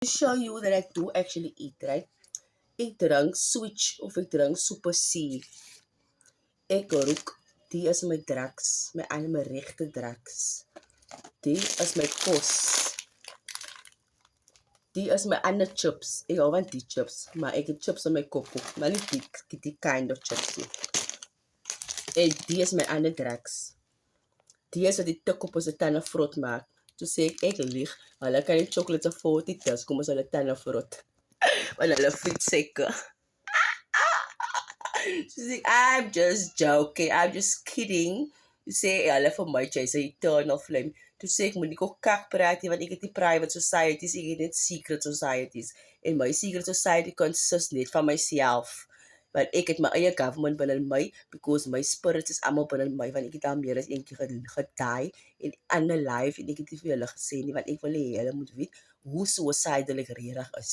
To show you that I do actually eat, right? Ik drink switch of ik drink super C. Ik rook, die is my drugs, my rechte drugs. Die is my kos. Die is my ander chips. Ik hou van die chips, maar ik heb chips in my kop ook. Maar niet die kind of chips nie. En die is my ander drugs. Die is wat die tik op ons tanden vrot maak. Toe sê ek lieg, hulle kan die chocolate voor die tas, kom ons hulle tanden vrot. Want hulle vind seker. She's like, I'm just joking. I'm just kidding. You say, hulle vir my, jy sê, eternal flame. Toe sê ek, moet nie ook kak praat nie, want ek het die private societies, ek het net secret societies. En my secret society consist net van myself. Want ek het my eie government binne my, because my spirits is allemaal binne my, want ek het al meer as een keer gedaai in ander life, en ek het nie vir julle gesê nie, want ek wil hê julle moet weet, hoe suicidal ek regtig is.